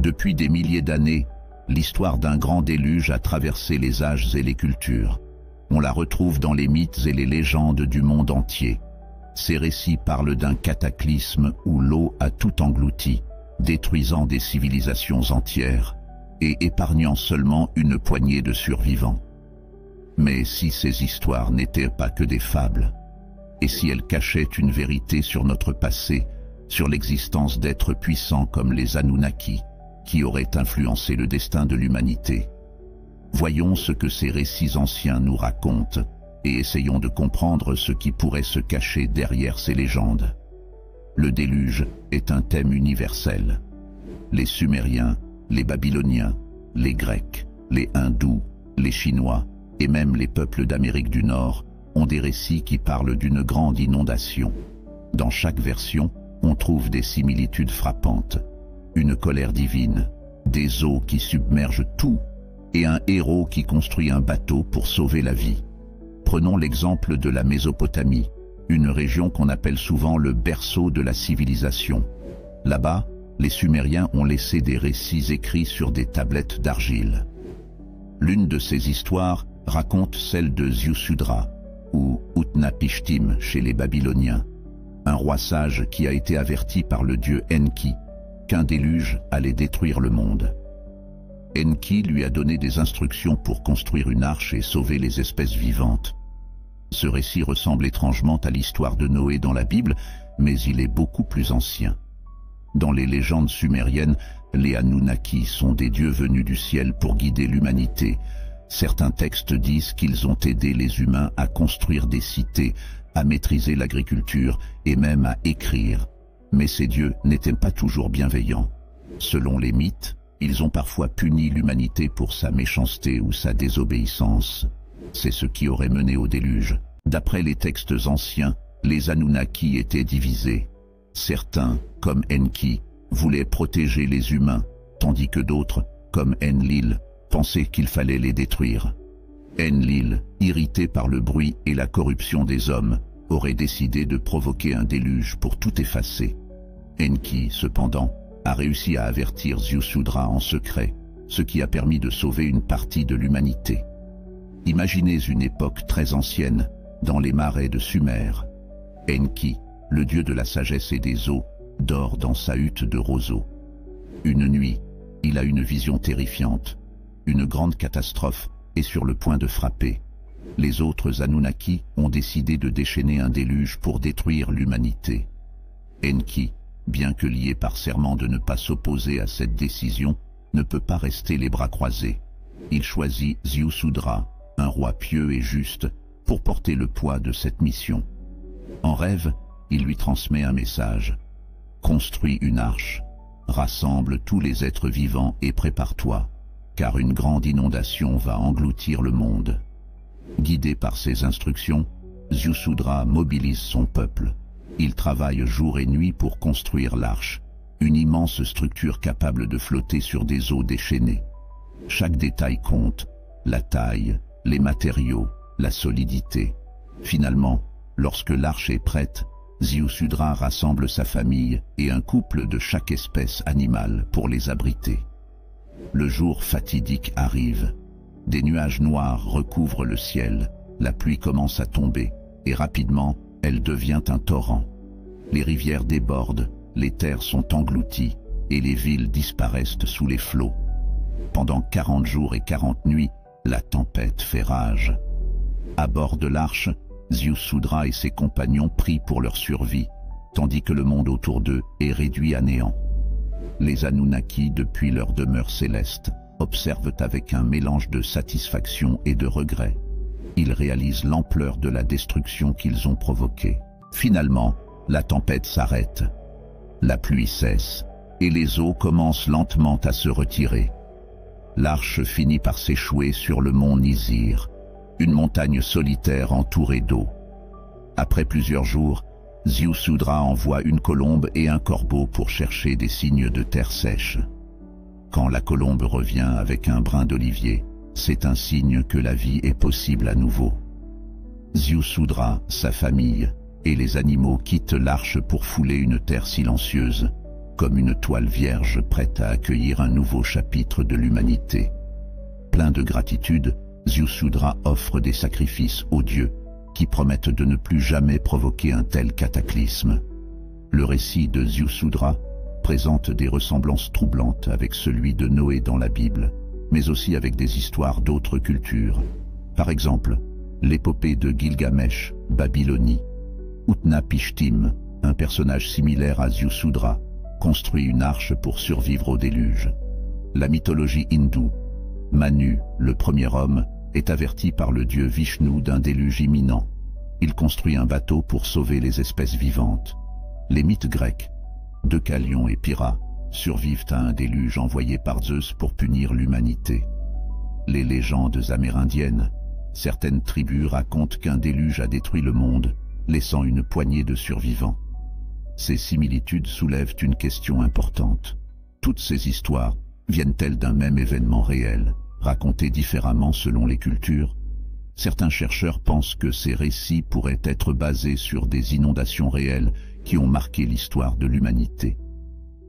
Depuis des milliers d'années, l'histoire d'un grand déluge a traversé les âges et les cultures. On la retrouve dans les mythes et les légendes du monde entier. Ces récits parlent d'un cataclysme où l'eau a tout englouti, détruisant des civilisations entières et épargnant seulement une poignée de survivants. Mais si ces histoires n'étaient pas que des fables, et si elles cachaient une vérité sur notre passé, sur l'existence d'êtres puissants comme les Anunnaki, qui auraient influencé le destin de l'humanité? Voyons ce que ces récits anciens nous racontent et essayons de comprendre ce qui pourrait se cacher derrière ces légendes. Le déluge est un thème universel. Les Sumériens, les Babyloniens, les Grecs, les Hindous, les Chinois et même les peuples d'Amérique du Nord ont des récits qui parlent d'une grande inondation. Dans chaque version, on trouve des similitudes frappantes. Une colère divine, des eaux qui submergent tout et un héros qui construit un bateau pour sauver la vie. Prenons l'exemple de la Mésopotamie, une région qu'on appelle souvent le berceau de la civilisation. Là-bas, les Sumériens ont laissé des récits écrits sur des tablettes d'argile. L'une de ces histoires raconte celle de Ziusudra, ou Utnapishtim chez les Babyloniens, un roi sage qui a été averti par le dieu Enki qu'un déluge allait détruire le monde. Enki lui a donné des instructions pour construire une arche et sauver les espèces vivantes. Ce récit ressemble étrangement à l'histoire de Noé dans la Bible, mais il est beaucoup plus ancien. Dans les légendes sumériennes, les Anunnaki sont des dieux venus du ciel pour guider l'humanité. Certains textes disent qu'ils ont aidé les humains à construire des cités, à maîtriser l'agriculture et même à écrire. Mais ces dieux n'étaient pas toujours bienveillants. Selon les mythes, ils ont parfois puni l'humanité pour sa méchanceté ou sa désobéissance. C'est ce qui aurait mené au déluge. D'après les textes anciens, les Anunnaki étaient divisés. Certains, comme Enki, voulaient protéger les humains, tandis que d'autres, comme Enlil, pensaient qu'il fallait les détruire. Enlil, irrité par le bruit et la corruption des hommes, aurait décidé de provoquer un déluge pour tout effacer. Enki, cependant, a réussi à avertir Ziusudra en secret, ce qui a permis de sauver une partie de l'humanité. Imaginez une époque très ancienne, dans les marais de Sumer. Enki, le dieu de la sagesse et des eaux, dort dans sa hutte de roseaux. Une nuit, il a une vision terrifiante. Une grande catastrophe est sur le point de frapper. Les autres Anunnaki ont décidé de déchaîner un déluge pour détruire l'humanité. Enki, bien que lié par serment de ne pas s'opposer à cette décision, ne peut pas rester les bras croisés. Il choisit Ziusudra, un roi pieux et juste, pour porter le poids de cette mission. En rêve, il lui transmet un message. Construis une arche, rassemble tous les êtres vivants et prépare-toi, car une grande inondation va engloutir le monde. Guidé par ces instructions, Ziusudra mobilise son peuple. Il travaille jour et nuit pour construire l'arche, une immense structure capable de flotter sur des eaux déchaînées. Chaque détail compte, la taille, les matériaux, la solidité. Finalement, lorsque l'arche est prête, Ziusudra rassemble sa famille et un couple de chaque espèce animale pour les abriter. Le jour fatidique arrive. Des nuages noirs recouvrent le ciel, la pluie commence à tomber, et rapidement, elle devient un torrent. Les rivières débordent, les terres sont englouties, et les villes disparaissent sous les flots. Pendant 40 jours et 40 nuits, la tempête fait rage. À bord de l'arche, Ziusudra et ses compagnons prient pour leur survie, tandis que le monde autour d'eux est réduit à néant. Les Anunnaki, depuis leur demeure céleste, observent avec un mélange de satisfaction et de regret. Ils réalisent l'ampleur de la destruction qu'ils ont provoquée. Finalement, la tempête s'arrête. La pluie cesse, et les eaux commencent lentement à se retirer. L'arche finit par s'échouer sur le mont Nizir, une montagne solitaire entourée d'eau. Après plusieurs jours, Ziusudra envoie une colombe et un corbeau pour chercher des signes de terre sèche. Quand la colombe revient avec un brin d'olivier, c'est un signe que la vie est possible à nouveau. Ziusudra, sa famille et les animaux quittent l'arche pour fouler une terre silencieuse. comme une toile vierge prête à accueillir un nouveau chapitre de l'humanité. Plein de gratitude, Ziusudra offre des sacrifices aux dieux qui promettent de ne plus jamais provoquer un tel cataclysme. Le récit de Ziusudra présente des ressemblances troublantes avec celui de Noé dans la Bible, mais aussi avec des histoires d'autres cultures. Par exemple, l'épopée de Gilgamesh, Babylonie. Utnapishtim, un personnage similaire à Ziusudra, construit une arche pour survivre au déluge. La mythologie hindoue. Manu, le premier homme, est averti par le dieu Vishnu d'un déluge imminent. Il construit un bateau pour sauver les espèces vivantes. Les mythes grecs. Deucalion et Pyrrha survivent à un déluge envoyé par Zeus pour punir l'humanité. Les légendes amérindiennes. Certaines tribus racontent qu'un déluge a détruit le monde, laissant une poignée de survivants. Ces similitudes soulèvent une question importante. Toutes ces histoires viennent-elles d'un même événement réel, raconté différemment selon les cultures? Certains chercheurs pensent que ces récits pourraient être basés sur des inondations réelles qui ont marqué l'histoire de l'humanité.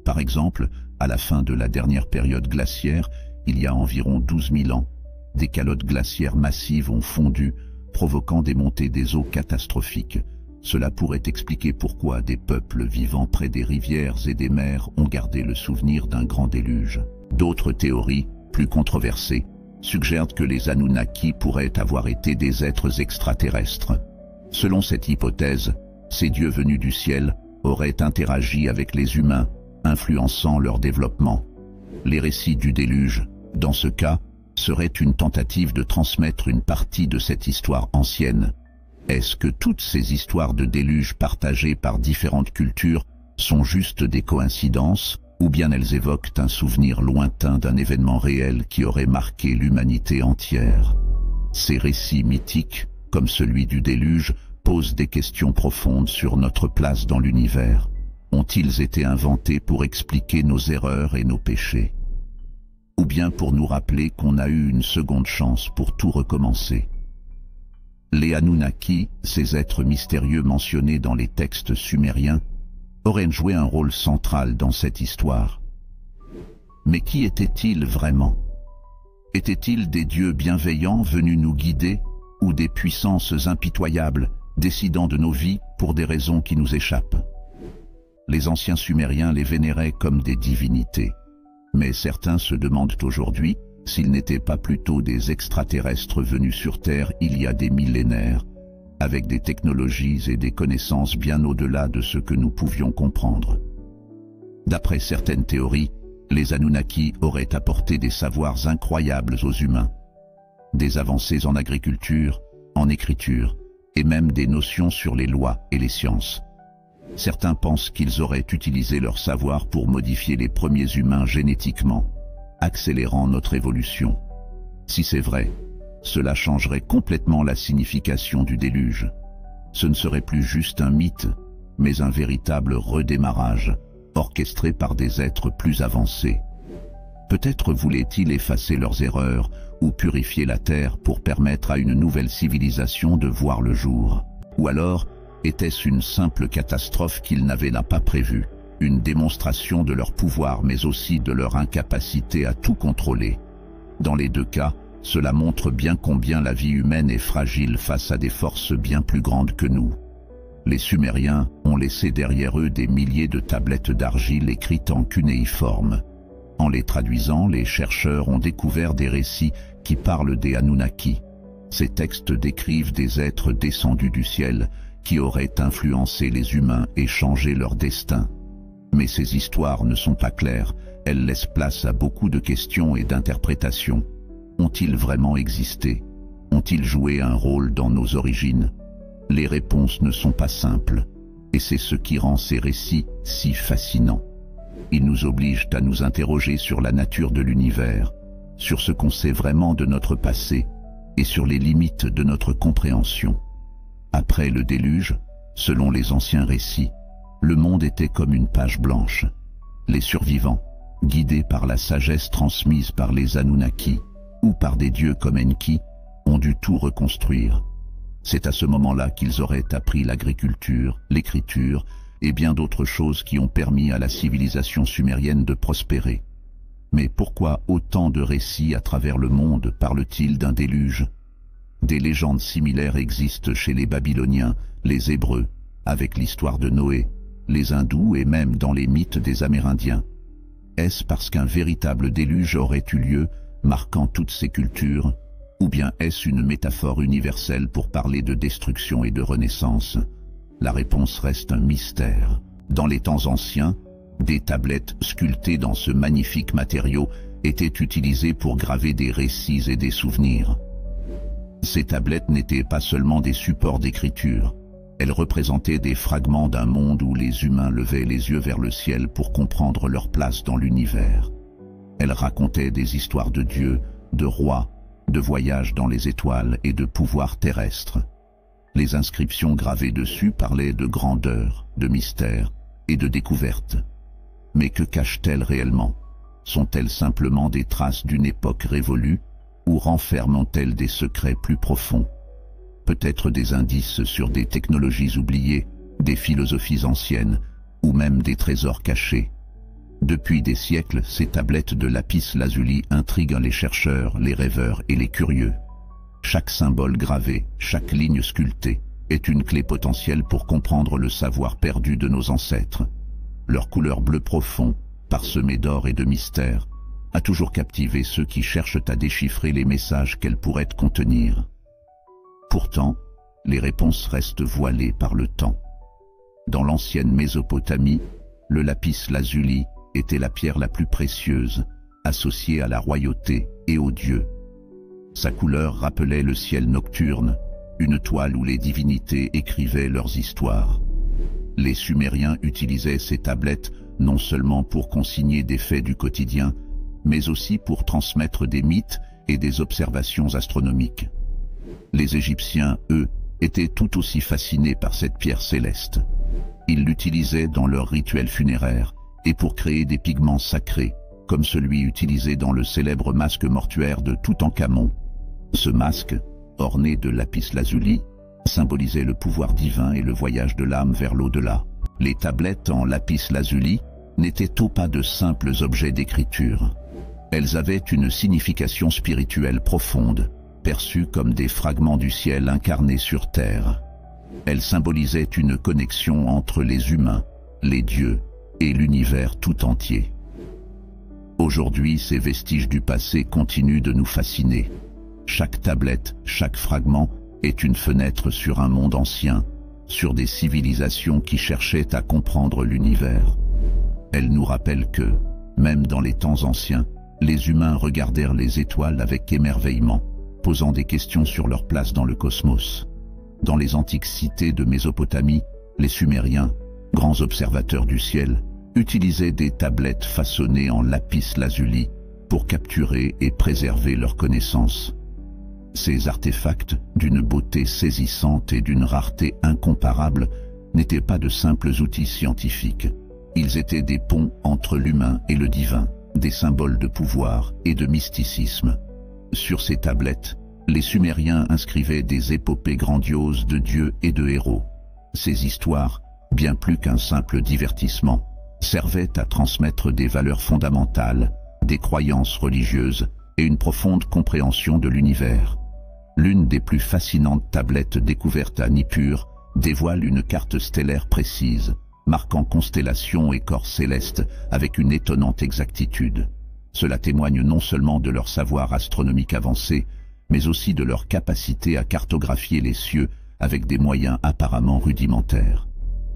Par exemple, à la fin de la dernière période glaciaire, il y a environ 12 000 ans, des calottes glaciaires massives ont fondu, provoquant des montées des eaux catastrophiques. Cela pourrait expliquer pourquoi des peuples vivant près des rivières et des mers ont gardé le souvenir d'un grand déluge. D'autres théories, plus controversées, suggèrent que les Anunnaki pourraient avoir été des êtres extraterrestres. Selon cette hypothèse, ces dieux venus du ciel auraient interagi avec les humains, influençant leur développement. Les récits du déluge, dans ce cas, seraient une tentative de transmettre une partie de cette histoire ancienne. Est-ce que toutes ces histoires de déluge partagées par différentes cultures sont juste des coïncidences, ou bien elles évoquent un souvenir lointain d'un événement réel qui aurait marqué l'humanité entière? Ces récits mythiques, comme celui du déluge, posent des questions profondes sur notre place dans l'univers. Ont-ils été inventés pour expliquer nos erreurs et nos péchés? Ou bien pour nous rappeler qu'on a eu une seconde chance pour tout recommencer? Les Anunnaki, ces êtres mystérieux mentionnés dans les textes sumériens, auraient joué un rôle central dans cette histoire. Mais qui étaient-ils vraiment? Étaient-ils des dieux bienveillants venus nous guider, ou des puissances impitoyables décidant de nos vies pour des raisons qui nous échappent? Les anciens Sumériens les vénéraient comme des divinités. Mais certains se demandent aujourd'hui s'ils n'étaient pas plutôt des extraterrestres venus sur Terre il y a des millénaires, avec des technologies et des connaissances bien au-delà de ce que nous pouvions comprendre. D'après certaines théories, les Anunnaki auraient apporté des savoirs incroyables aux humains. Des avancées en agriculture, en écriture, et même des notions sur les lois et les sciences. Certains pensent qu'ils auraient utilisé leur savoir pour modifier les premiers humains génétiquement, accélérant notre évolution. Si c'est vrai, cela changerait complètement la signification du déluge. Ce ne serait plus juste un mythe, mais un véritable redémarrage, orchestré par des êtres plus avancés. Peut-être voulaient-ils effacer leurs erreurs ou purifier la terre pour permettre à une nouvelle civilisation de voir le jour. Ou alors, était-ce une simple catastrophe qu'ils n'avaient pas prévue, une démonstration de leur pouvoir mais aussi de leur incapacité à tout contrôler? Dans les deux cas, cela montre bien combien la vie humaine est fragile face à des forces bien plus grandes que nous. Les Sumériens ont laissé derrière eux des milliers de tablettes d'argile écrites en cunéiforme. En les traduisant, les chercheurs ont découvert des récits qui parlent des Anunnaki. Ces textes décrivent des êtres descendus du ciel qui auraient influencé les humains et changé leur destin. Mais ces histoires ne sont pas claires, elles laissent place à beaucoup de questions et d'interprétations. Ont-ils vraiment existé? Ont-ils joué un rôle dans nos origines? Les réponses ne sont pas simples, et c'est ce qui rend ces récits si fascinants. Ils nous obligent à nous interroger sur la nature de l'univers, sur ce qu'on sait vraiment de notre passé, et sur les limites de notre compréhension. Après le déluge, selon les anciens récits, le monde était comme une page blanche. Les survivants, guidés par la sagesse transmise par les Anunnaki, ou par des dieux comme Enki, ont dû tout reconstruire. C'est à ce moment-là qu'ils auraient appris l'agriculture, l'écriture, et bien d'autres choses qui ont permis à la civilisation sumérienne de prospérer. Mais pourquoi autant de récits à travers le monde parlent-ils d'un déluge? Des légendes similaires existent chez les Babyloniens, les Hébreux, avec l'histoire de Noé, les Hindous et même dans les mythes des Amérindiens. Est-ce parce qu'un véritable déluge aurait eu lieu, marquant toutes ces cultures, ou bien est-ce une métaphore universelle pour parler de destruction et de renaissance? La réponse reste un mystère. Dans les temps anciens, des tablettes sculptées dans ce magnifique matériau étaient utilisées pour graver des récits et des souvenirs. Ces tablettes n'étaient pas seulement des supports d'écriture, elles représentaient des fragments d'un monde où les humains levaient les yeux vers le ciel pour comprendre leur place dans l'univers. Elles racontaient des histoires de dieux, de rois, de voyages dans les étoiles et de pouvoirs terrestres. Les inscriptions gravées dessus parlaient de grandeur, de mystère et de découverte. Mais que cachent-elles réellement? Sont-elles simplement des traces d'une époque révolue ou renferment-elles des secrets plus profonds? Peut-être des indices sur des technologies oubliées, des philosophies anciennes ou même des trésors cachés. Depuis des siècles, ces tablettes de lapis-lazuli intriguent les chercheurs, les rêveurs et les curieux. Chaque symbole gravé, chaque ligne sculptée est une clé potentielle pour comprendre le savoir perdu de nos ancêtres. Leur couleur bleu profond, parsemée d'or et de mystère, a toujours captivé ceux qui cherchent à déchiffrer les messages qu'elles pourraient contenir. Pourtant, les réponses restent voilées par le temps. Dans l'ancienne Mésopotamie, le lapis-lazuli était la pierre la plus précieuse, associée à la royauté et aux dieux. Sa couleur rappelait le ciel nocturne, une toile où les divinités écrivaient leurs histoires. Les Sumériens utilisaient ces tablettes non seulement pour consigner des faits du quotidien, mais aussi pour transmettre des mythes et des observations astronomiques. Les Égyptiens, eux, étaient tout aussi fascinés par cette pierre céleste. Ils l'utilisaient dans leurs rituels funéraires et pour créer des pigments sacrés, comme celui utilisé dans le célèbre masque mortuaire de Toutankhamon. Ce masque, orné de lapis-lazuli, symbolisait le pouvoir divin et le voyage de l'âme vers l'au-delà. Les tablettes en lapis-lazuli n'étaient pas de simples objets d'écriture. Elles avaient une signification spirituelle profonde, perçues comme des fragments du ciel incarnés sur terre. Elles symbolisaient une connexion entre les humains, les dieux et l'univers tout entier. Aujourd'hui, ces vestiges du passé continuent de nous fasciner. Chaque tablette, chaque fragment est une fenêtre sur un monde ancien, sur des civilisations qui cherchaient à comprendre l'univers. Elles nous rappellent que, même dans les temps anciens, les humains regardèrent les étoiles avec émerveillement, posant des questions sur leur place dans le cosmos. Dans les antiques cités de Mésopotamie, les Sumériens, grands observateurs du ciel, utilisaient des tablettes façonnées en lapis-lazuli pour capturer et préserver leurs connaissances. Ces artefacts, d'une beauté saisissante et d'une rareté incomparable, n'étaient pas de simples outils scientifiques. Ils étaient des ponts entre l'humain et le divin, des symboles de pouvoir et de mysticisme. Sur ces tablettes, les Sumériens inscrivaient des épopées grandioses de dieux et de héros. Ces histoires, bien plus qu'un simple divertissement, servaient à transmettre des valeurs fondamentales, des croyances religieuses et une profonde compréhension de l'univers. L'une des plus fascinantes tablettes découvertes à Nippur dévoile une carte stellaire précise, marquant constellations et corps célestes avec une étonnante exactitude. Cela témoigne non seulement de leur savoir astronomique avancé, mais aussi de leur capacité à cartographier les cieux avec des moyens apparemment rudimentaires.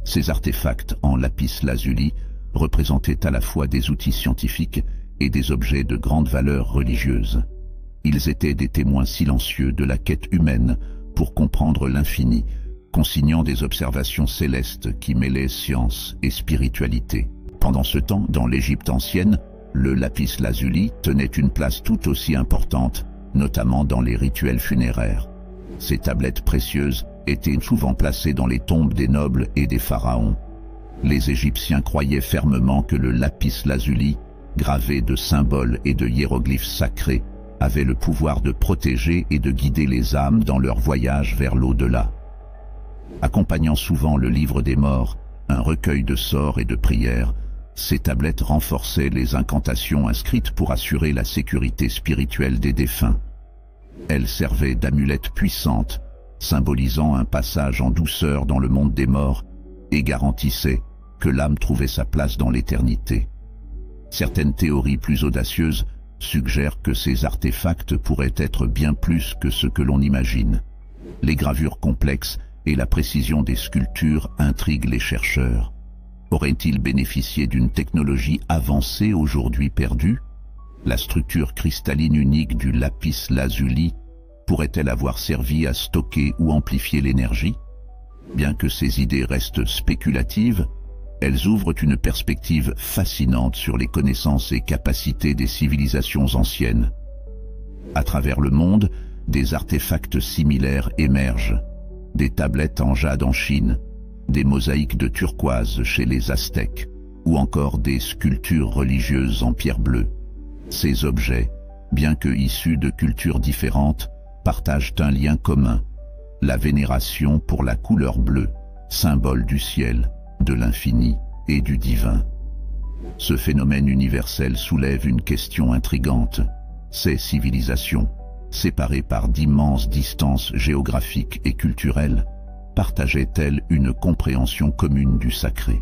Ces artefacts en lapis-lazuli représentaient à la fois des outils scientifiques et des objets de grande valeur religieuse. Ils étaient des témoins silencieux de la quête humaine pour comprendre l'infini, consignant des observations célestes qui mêlaient science et spiritualité. Pendant ce temps, dans l'Égypte ancienne, le lapis-lazuli tenait une place tout aussi importante, notamment dans les rituels funéraires. Ces tablettes précieuses étaient souvent placées dans les tombes des nobles et des pharaons. Les Égyptiens croyaient fermement que le lapis-lazuli, gravé de symboles et de hiéroglyphes sacrés, avait le pouvoir de protéger et de guider les âmes dans leur voyage vers l'au-delà. Accompagnant souvent le livre des morts, un recueil de sorts et de prières, ces tablettes renforçaient les incantations inscrites pour assurer la sécurité spirituelle des défunts. Elles servaient d'amulettes puissantes, symbolisant un passage en douceur dans le monde des morts, et garantissaient que l'âme trouvait sa place dans l'éternité. Certaines théories plus audacieuses suggèrent que ces artefacts pourraient être bien plus que ce que l'on imagine. Les gravures complexes et la précision des sculptures intriguent les chercheurs. Auraient-ils bénéficié d'une technologie avancée aujourd'hui perdue? La structure cristalline unique du lapis lazuli pourrait-elle avoir servi à stocker ou amplifier l'énergie? Bien que ces idées restent spéculatives, elles ouvrent une perspective fascinante sur les connaissances et capacités des civilisations anciennes. À travers le monde, des artefacts similaires émergent. Des tablettes en jade en Chine, des mosaïques de turquoise chez les Aztèques, ou encore des sculptures religieuses en pierre bleue. Ces objets, bien que issus de cultures différentes, partagent un lien commun, la vénération pour la couleur bleue, symbole du ciel, de l'infini et du divin. Ce phénomène universel soulève une question intrigante. Ces civilisations, séparées par d'immenses distances géographiques et culturelles, partageaient-elles une compréhension commune du sacré?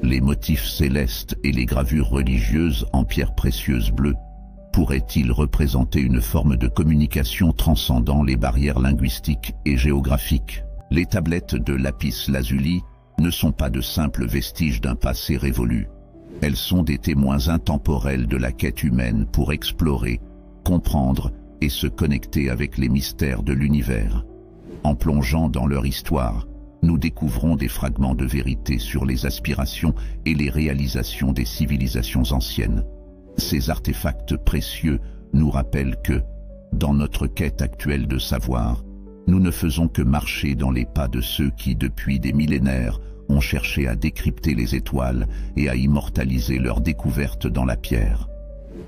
Les motifs célestes et les gravures religieuses en pierres précieuses bleues pourraient-ils représenter une forme de communication transcendant les barrières linguistiques et géographiques? Les tablettes de lapis lazuli ne sont pas de simples vestiges d'un passé révolu. Elles sont des témoins intemporels de la quête humaine pour explorer, comprendre et se connecter avec les mystères de l'univers. En plongeant dans leur histoire, nous découvrons des fragments de vérité sur les aspirations et les réalisations des civilisations anciennes. Ces artefacts précieux nous rappellent que, dans notre quête actuelle de savoir, nous ne faisons que marcher dans les pas de ceux qui, depuis des millénaires, ont cherché à décrypter les étoiles et à immortaliser leurs découvertes dans la pierre.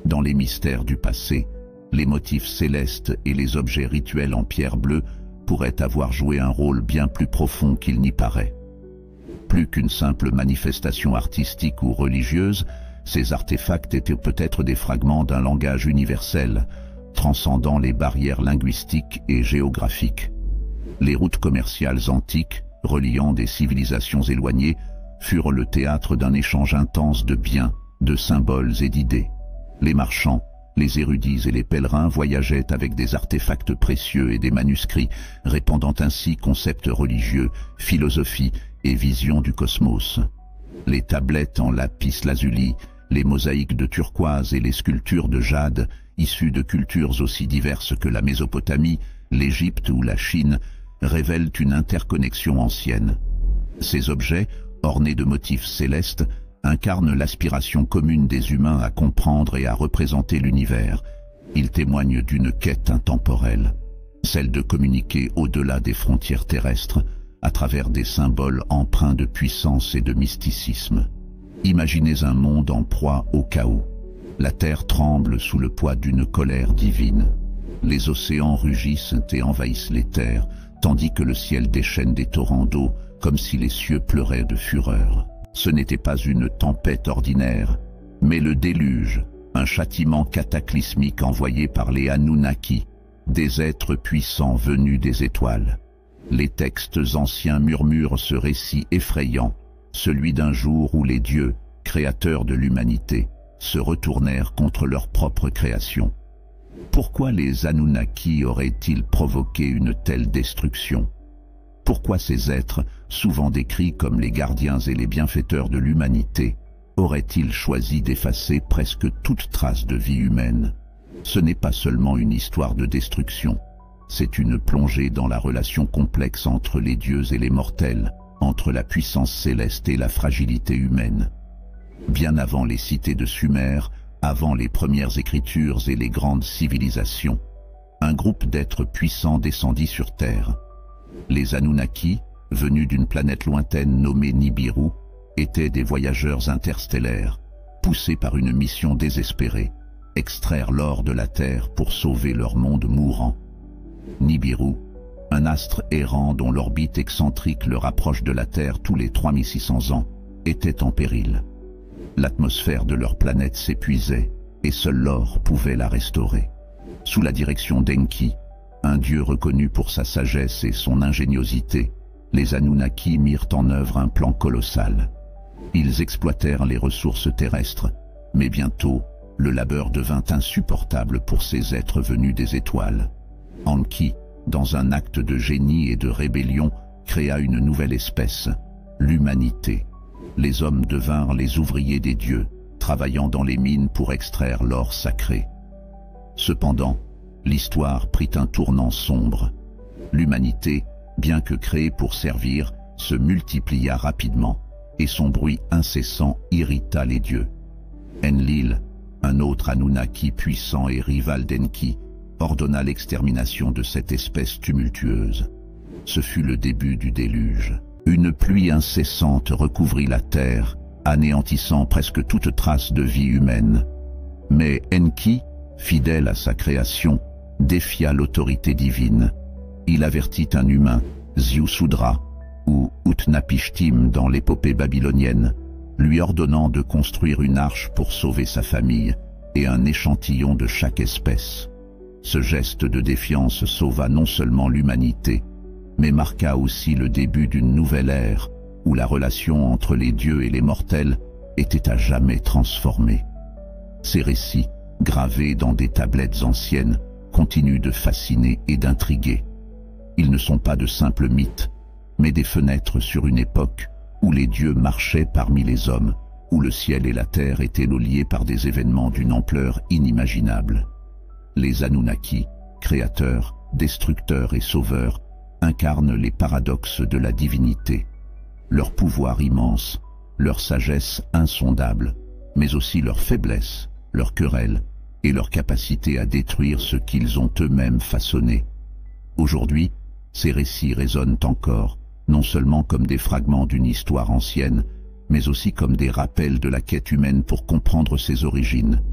Dans les mystères du passé, les motifs célestes et les objets rituels en pierre bleue pourraient avoir joué un rôle bien plus profond qu'il n'y paraît. Plus qu'une simple manifestation artistique ou religieuse, ces artefacts étaient peut-être des fragments d'un langage universel, transcendant les barrières linguistiques et géographiques. Les routes commerciales antiques, reliant des civilisations éloignées, furent le théâtre d'un échange intense de biens, de symboles et d'idées. Les marchands, les érudits et les pèlerins voyageaient avec des artefacts précieux et des manuscrits, répandant ainsi concepts religieux, philosophie et vision du cosmos. Les tablettes en lapis lazuli, les mosaïques de turquoise et les sculptures de jade, issues de cultures aussi diverses que la Mésopotamie, l'Égypte ou la Chine, révèlent une interconnexion ancienne. Ces objets, ornés de motifs célestes, incarnent l'aspiration commune des humains à comprendre et à représenter l'univers. Ils témoignent d'une quête intemporelle, celle de communiquer au-delà des frontières terrestres, à travers des symboles empreints de puissance et de mysticisme. Imaginez un monde en proie au chaos. La terre tremble sous le poids d'une colère divine. Les océans rugissent et envahissent les terres, tandis que le ciel déchaîne des torrents d'eau, comme si les cieux pleuraient de fureur. Ce n'était pas une tempête ordinaire, mais le déluge, un châtiment cataclysmique envoyé par les Anunnaki, des êtres puissants venus des étoiles. Les textes anciens murmurent ce récit effrayant, celui d'un jour où les dieux, créateurs de l'humanité, se retournèrent contre leur propre création. Pourquoi les Anunnaki auraient-ils provoqué une telle destruction? Pourquoi ces êtres, souvent décrits comme les gardiens et les bienfaiteurs de l'humanité, auraient-ils choisi d'effacer presque toute trace de vie humaine? Ce n'est pas seulement une histoire de destruction, c'est une plongée dans la relation complexe entre les dieux et les mortels, entre la puissance céleste et la fragilité humaine. Bien avant les cités de Sumer, avant les premières écritures et les grandes civilisations, un groupe d'êtres puissants descendit sur Terre. Les Anunnaki, venus d'une planète lointaine nommée Nibiru, étaient des voyageurs interstellaires, poussés par une mission désespérée, extraire l'or de la Terre pour sauver leur monde mourant. Nibiru, un astre errant dont l'orbite excentrique le rapproche de la Terre tous les 3600 ans, était en péril. L'atmosphère de leur planète s'épuisait, et seul l'or pouvait la restaurer. Sous la direction d'Enki, un dieu reconnu pour sa sagesse et son ingéniosité, les Anunnaki mirent en œuvre un plan colossal. Ils exploitèrent les ressources terrestres, mais bientôt, le labeur devint insupportable pour ces êtres venus des étoiles. Enki, dans un acte de génie et de rébellion, créa une nouvelle espèce, l'humanité. Les hommes devinrent les ouvriers des dieux, travaillant dans les mines pour extraire l'or sacré. Cependant, l'histoire prit un tournant sombre. L'humanité, bien que créée pour servir, se multiplia rapidement, et son bruit incessant irrita les dieux. Enlil, un autre Anunnaki puissant et rival d'Enki, ordonna l'extermination de cette espèce tumultueuse. Ce fut le début du déluge. Une pluie incessante recouvrit la terre, anéantissant presque toute trace de vie humaine. Mais Enki, fidèle à sa création, défia l'autorité divine. Il avertit un humain, Ziusudra, ou Utnapishtim dans l'épopée babylonienne, lui ordonnant de construire une arche pour sauver sa famille et un échantillon de chaque espèce. Ce geste de défiance sauva non seulement l'humanité, mais marqua aussi le début d'une nouvelle ère où la relation entre les dieux et les mortels était à jamais transformée. Ces récits, gravés dans des tablettes anciennes, continuent de fasciner et d'intriguer. Ils ne sont pas de simples mythes, mais des fenêtres sur une époque où les dieux marchaient parmi les hommes, où le ciel et la terre étaient liés par des événements d'une ampleur inimaginable. Les Anunnaki, créateurs, destructeurs et sauveurs, incarnent les paradoxes de la divinité. Leur pouvoir immense, leur sagesse insondable, mais aussi leur faiblesse, leur querelle et leur capacité à détruire ce qu'ils ont eux-mêmes façonné. Aujourd'hui, ces récits résonnent encore, non seulement comme des fragments d'une histoire ancienne, mais aussi comme des rappels de la quête humaine pour comprendre ses origines.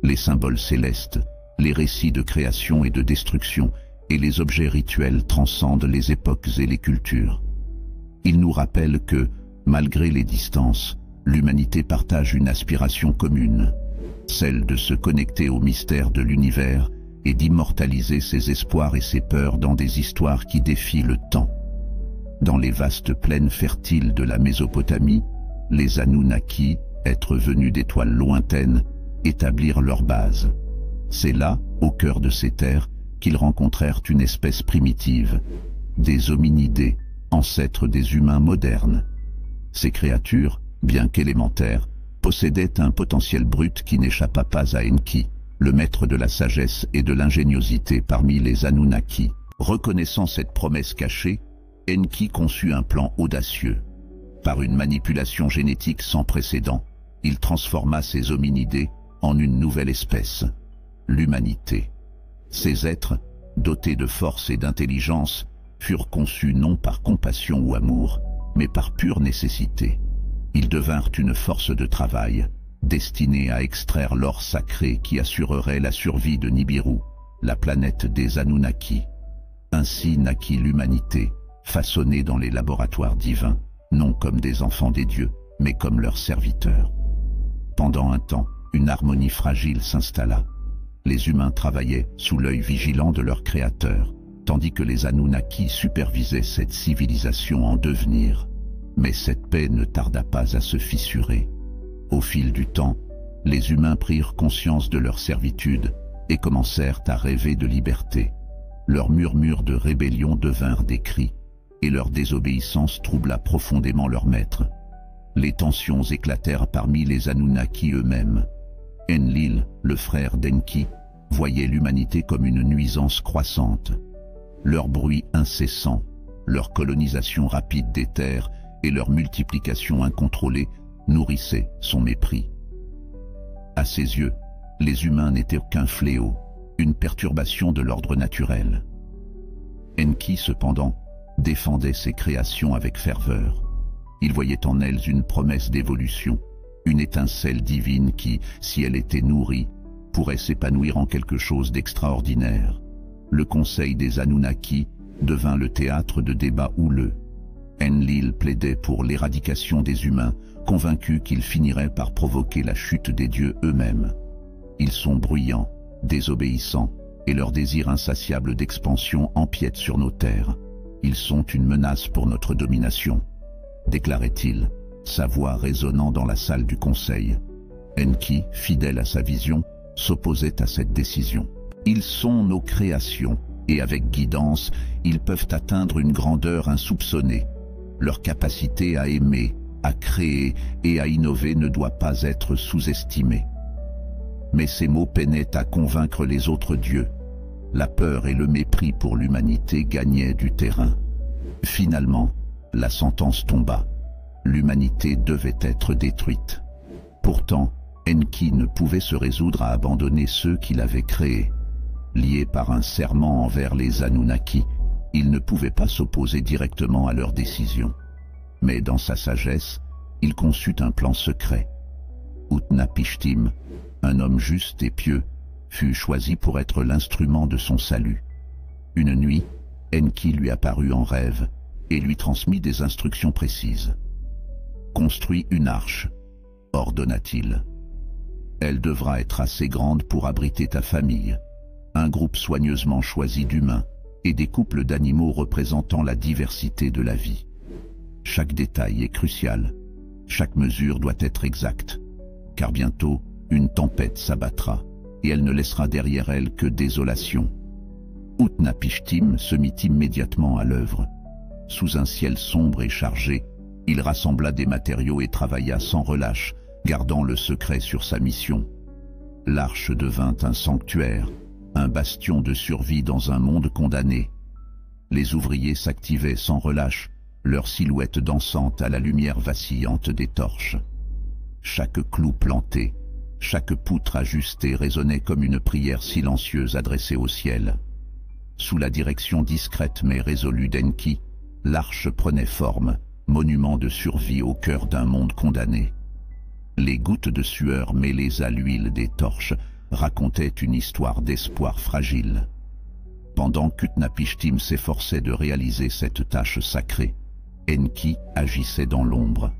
Les symboles célestes, les récits de création et de destruction, et les objets rituels transcendent les époques et les cultures. Ils nous rappellent que, malgré les distances, l'humanité partage une aspiration commune, celle de se connecter au mystère de l'univers et d'immortaliser ses espoirs et ses peurs dans des histoires qui défient le temps. Dans les vastes plaines fertiles de la Mésopotamie, les Anunnaki, êtres venus d'étoiles lointaines, établirent leur base. C'est là, au cœur de ces terres, qu'ils rencontrèrent une espèce primitive, des hominidés, ancêtres des humains modernes. Ces créatures, bien qu'élémentaires, possédaient un potentiel brut qui n'échappa pas à Enki, le maître de la sagesse et de l'ingéniosité parmi les Anunnaki. Reconnaissant cette promesse cachée, Enki conçut un plan audacieux. Par une manipulation génétique sans précédent, il transforma ces hominidés en une nouvelle espèce, l'humanité. Ces êtres, dotés de force et d'intelligence, furent conçus non par compassion ou amour, mais par pure nécessité. Ils devinrent une force de travail, destinée à extraire l'or sacré qui assurerait la survie de Nibiru, la planète des Anunnaki. Ainsi naquit l'humanité, façonnée dans les laboratoires divins, non comme des enfants des dieux, mais comme leurs serviteurs. Pendant un temps, une harmonie fragile s'installa. Les humains travaillaient sous l'œil vigilant de leur créateur, tandis que les Anunnaki supervisaient cette civilisation en devenir. Mais cette paix ne tarda pas à se fissurer. Au fil du temps, les humains prirent conscience de leur servitude et commencèrent à rêver de liberté. Leurs murmures de rébellion devinrent des cris, et leur désobéissance troubla profondément leur maître. Les tensions éclatèrent parmi les Anunnaki eux-mêmes. Enlil, le frère d'Enki, voyait l'humanité comme une nuisance croissante. Leur bruit incessant, leur colonisation rapide des terres et leur multiplication incontrôlée nourrissaient son mépris. À ses yeux, les humains n'étaient qu'un fléau, une perturbation de l'ordre naturel. Enki, cependant, défendait ses créations avec ferveur. Il voyait en elles une promesse d'évolution, une étincelle divine qui, si elle était nourrie, pourrait s'épanouir en quelque chose d'extraordinaire. Le conseil des Anunnaki, devint le théâtre de débats houleux. Enlil plaidait pour l'éradication des humains, convaincu qu'ils finiraient par provoquer la chute des dieux eux-mêmes. Ils sont bruyants, désobéissants, et leur désir insatiable d'expansion empiète sur nos terres. Ils sont une menace pour notre domination, déclarait-il, sa voix résonnant dans la salle du conseil. Enki, fidèle à sa vision, s'opposait à cette décision. Ils sont nos créations, et avec guidance, ils peuvent atteindre une grandeur insoupçonnée. Leur capacité à aimer, à créer et à innover ne doit pas être sous-estimée. Mais ces mots peinaient à convaincre les autres dieux. La peur et le mépris pour l'humanité gagnaient du terrain. Finalement, la sentence tomba. L'humanité devait être détruite. Pourtant, Enki ne pouvait se résoudre à abandonner ceux qu'il avait créés. Lié par un serment envers les Anunnaki, il ne pouvait pas s'opposer directement à leur décision. Mais dans sa sagesse, il conçut un plan secret. Utnapishtim, un homme juste et pieux, fut choisi pour être l'instrument de son salut. Une nuit, Enki lui apparut en rêve et lui transmit des instructions précises. « Construis une arche », ordonna-t-il. « Elle devra être assez grande pour abriter ta famille, un groupe soigneusement choisi d'humains et des couples d'animaux représentant la diversité de la vie. Chaque détail est crucial, chaque mesure doit être exacte, car bientôt une tempête s'abattra et elle ne laissera derrière elle que désolation. » Utnapishtim se mit immédiatement à l'œuvre. Sous un ciel sombre et chargé, il rassembla des matériaux et travailla sans relâche, gardant le secret sur sa mission. L'arche devint un sanctuaire, un bastion de survie dans un monde condamné. Les ouvriers s'activaient sans relâche, leur silhouette dansante à la lumière vacillante des torches. Chaque clou planté, chaque poutre ajustée résonnait comme une prière silencieuse adressée au ciel. Sous la direction discrète mais résolue d'Enki, l'arche prenait forme, monument de survie au cœur d'un monde condamné. Les gouttes de sueur mêlées à l'huile des torches racontaient une histoire d'espoir fragile. Pendant qu'Utnapishtim s'efforçait de réaliser cette tâche sacrée, Enki agissait dans l'ombre.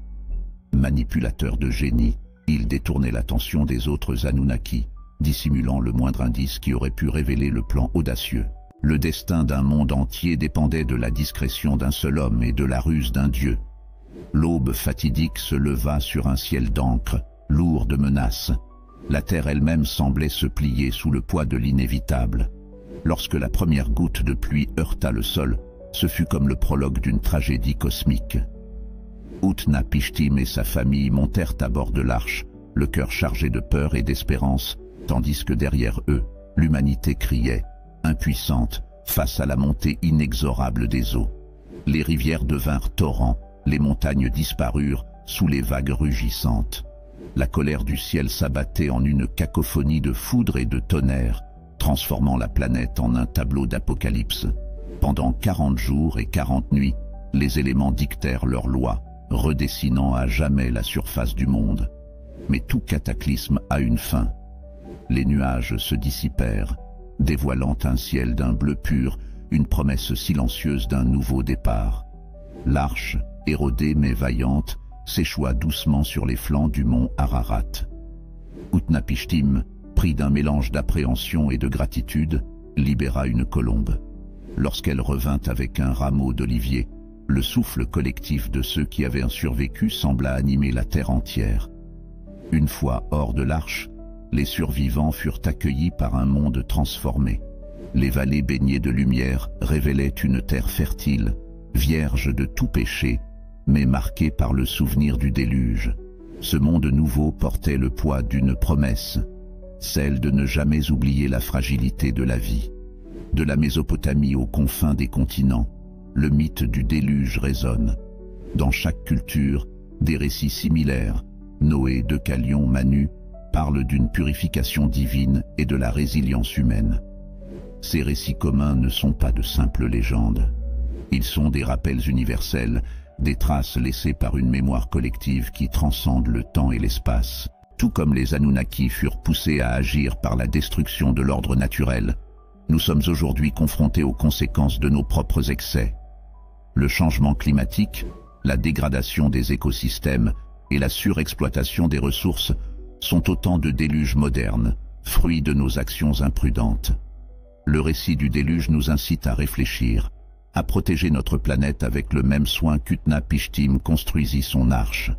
Manipulateur de génie, il détournait l'attention des autres Anunnaki, dissimulant le moindre indice qui aurait pu révéler le plan audacieux. Le destin d'un monde entier dépendait de la discrétion d'un seul homme et de la ruse d'un dieu. L'aube fatidique se leva sur un ciel d'encre, lourd de menaces. La terre elle-même semblait se plier sous le poids de l'inévitable. Lorsque la première goutte de pluie heurta le sol, ce fut comme le prologue d'une tragédie cosmique. Utnapishtim et sa famille montèrent à bord de l'arche, le cœur chargé de peur et d'espérance, tandis que derrière eux, l'humanité criait, impuissante, face à la montée inexorable des eaux. Les rivières devinrent torrents, les montagnes disparurent sous les vagues rugissantes. La colère du ciel s'abattait en une cacophonie de foudre et de tonnerre, transformant la planète en un tableau d'apocalypse. Pendant 40 jours et 40 nuits, les éléments dictèrent leurs lois, redessinant à jamais la surface du monde. Mais tout cataclysme a une fin. Les nuages se dissipèrent, dévoilant un ciel d'un bleu pur, une promesse silencieuse d'un nouveau départ. L'arche, érodée mais vaillante, s'échoua doucement sur les flancs du mont Ararat. Utnapishtim, pris d'un mélange d'appréhension et de gratitude, libéra une colombe. Lorsqu'elle revint avec un rameau d'olivier, le souffle collectif de ceux qui avaient survécu sembla animer la terre entière. Une fois hors de l'arche, les survivants furent accueillis par un monde transformé. Les vallées baignées de lumière révélaient une terre fertile, vierge de tout péché, mais marquée par le souvenir du déluge. Ce monde nouveau portait le poids d'une promesse, celle de ne jamais oublier la fragilité de la vie. De la Mésopotamie aux confins des continents, le mythe du déluge résonne. Dans chaque culture, des récits similaires, Noé, Deucalion, Manu, parlent d'une purification divine et de la résilience humaine. Ces récits communs ne sont pas de simples légendes. Ils sont des rappels universels, des traces laissées par une mémoire collective qui transcende le temps et l'espace. Tout comme les Anunnaki furent poussés à agir par la destruction de l'ordre naturel, Nous sommes aujourd'hui confrontés aux conséquences de nos propres excès. Le changement climatique, la dégradation des écosystèmes et la surexploitation des ressources sont autant de déluges modernes, fruits de nos actions imprudentes. Le récit du déluge nous incite à réfléchir, à protéger notre planète avec le même soin qu'Utnapishtim construisit son arche.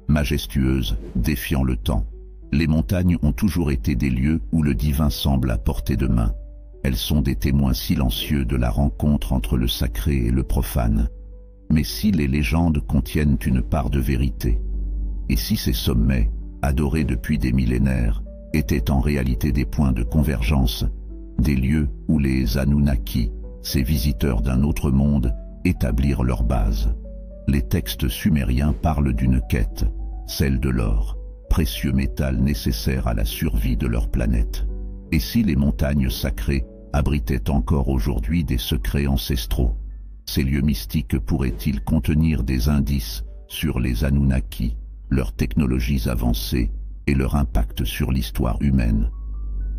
Majestueuse, défiant le temps, les montagnes ont toujours été des lieux où le divin semble à portée de main. Elles sont des témoins silencieux de la rencontre entre le sacré et le profane. Mais si les légendes contiennent une part de vérité, et si ces sommets, adorés depuis des millénaires, étaient en réalité des points de convergence, des lieux où les Anunnaki, ces visiteurs d'un autre monde, établirent leur base. Les textes sumériens parlent d'une quête, celle de l'or, précieux métal nécessaire à la survie de leur planète. Et si les montagnes sacrées abritaient encore aujourd'hui des secrets ancestraux, ces lieux mystiques pourraient-ils contenir des indices sur les Anunnaki, leurs technologies avancées et leur impact sur l'histoire humaine?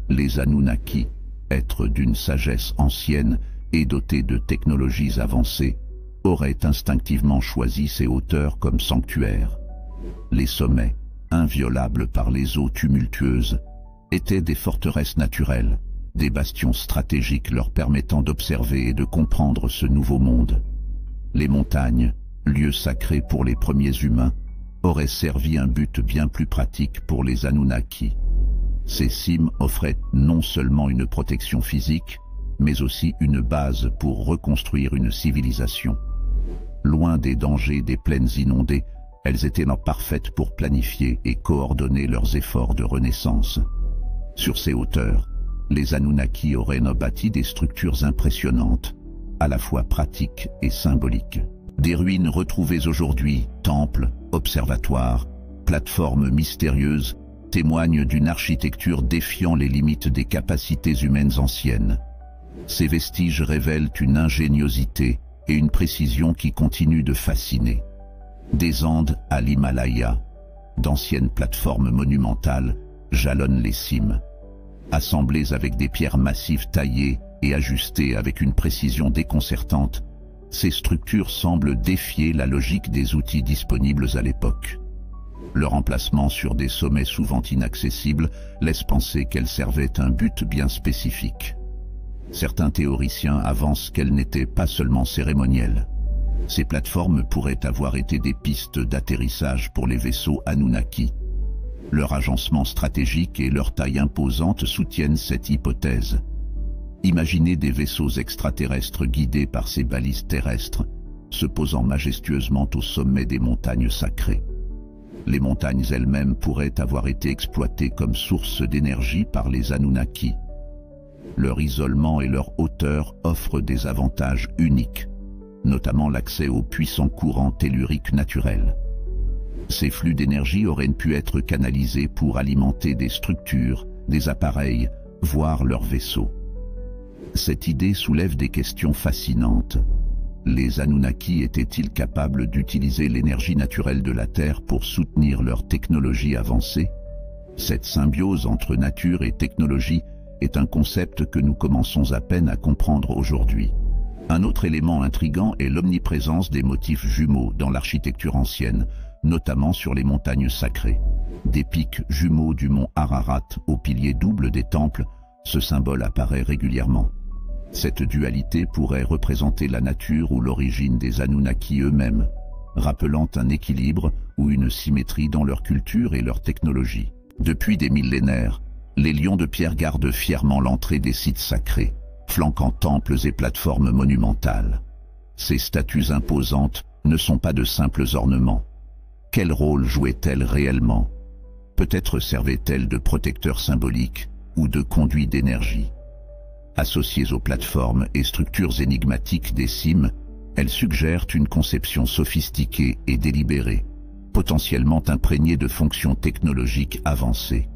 Les Anunnaki, êtres d'une sagesse ancienne et dotés de technologies avancées, auraient instinctivement choisi ces hauteurs comme sanctuaires. Les sommets, inviolables par les eaux tumultueuses, étaient des forteresses naturelles, des bastions stratégiques leur permettant d'observer et de comprendre ce nouveau monde. Les montagnes, lieux sacrés pour les premiers humains, auraient servi un but bien plus pratique pour les Anunnaki. Ces cimes offraient non seulement une protection physique, mais aussi une base pour reconstruire une civilisation. Loin des dangers des plaines inondées, elles étaient parfaites pour planifier et coordonner leurs efforts de renaissance. Sur ces hauteurs, les Anunnaki auraient bâti des structures impressionnantes, à la fois pratiques et symboliques. Des ruines retrouvées aujourd'hui, temples, observatoires, plateformes mystérieuses, témoignent d'une architecture défiant les limites des capacités humaines anciennes. Ces vestiges révèlent une ingéniosité et une précision qui continuent de fasciner. Des Andes à l'Himalaya, d'anciennes plateformes monumentales jalonnent les cimes. Assemblées avec des pierres massives taillées et ajustées avec une précision déconcertante, ces structures semblent défier la logique des outils disponibles à l'époque. Leur emplacement sur des sommets souvent inaccessibles laisse penser qu'elles servaient un but bien spécifique. Certains théoriciens avancent qu'elles n'étaient pas seulement cérémonielles. Ces plateformes pourraient avoir été des pistes d'atterrissage pour les vaisseaux Anunnaki. Leur agencement stratégique et leur taille imposante soutiennent cette hypothèse. Imaginez des vaisseaux extraterrestres guidés par ces balises terrestres, se posant majestueusement au sommet des montagnes sacrées. Les montagnes elles-mêmes pourraient avoir été exploitées comme source d'énergie par les Anunnaki. Leur isolement et leur hauteur offrent des avantages uniques, notamment l'accès aux puissants courants telluriques naturels. Ces flux d'énergie auraient pu être canalisés pour alimenter des structures, des appareils, voire leurs vaisseaux. Cette idée soulève des questions fascinantes. Les Anunnaki étaient-ils capables d'utiliser l'énergie naturelle de la Terre pour soutenir leur technologie avancée? Cette symbiose entre nature et technologie est un concept que nous commençons à peine à comprendre aujourd'hui. Un autre élément intrigant est l'omniprésence des motifs jumeaux dans l'architecture ancienne, notamment sur les montagnes sacrées. Des pics jumeaux du mont Ararat aux piliers doubles des temples, ce symbole apparaît régulièrement. Cette dualité pourrait représenter la nature ou l'origine des Anunnaki eux-mêmes, rappelant un équilibre ou une symétrie dans leur culture et leur technologie. Depuis des millénaires, les lions de pierre gardent fièrement l'entrée des sites sacrés, flanquant temples et plateformes monumentales. Ces statues imposantes ne sont pas de simples ornements. Quel rôle jouaient-elles réellement? Peut-être servaient-elles de protecteurs symboliques ou de conduits d'énergie. Associées aux plateformes et structures énigmatiques des cimes, elles suggèrent une conception sophistiquée et délibérée, potentiellement imprégnée de fonctions technologiques avancées.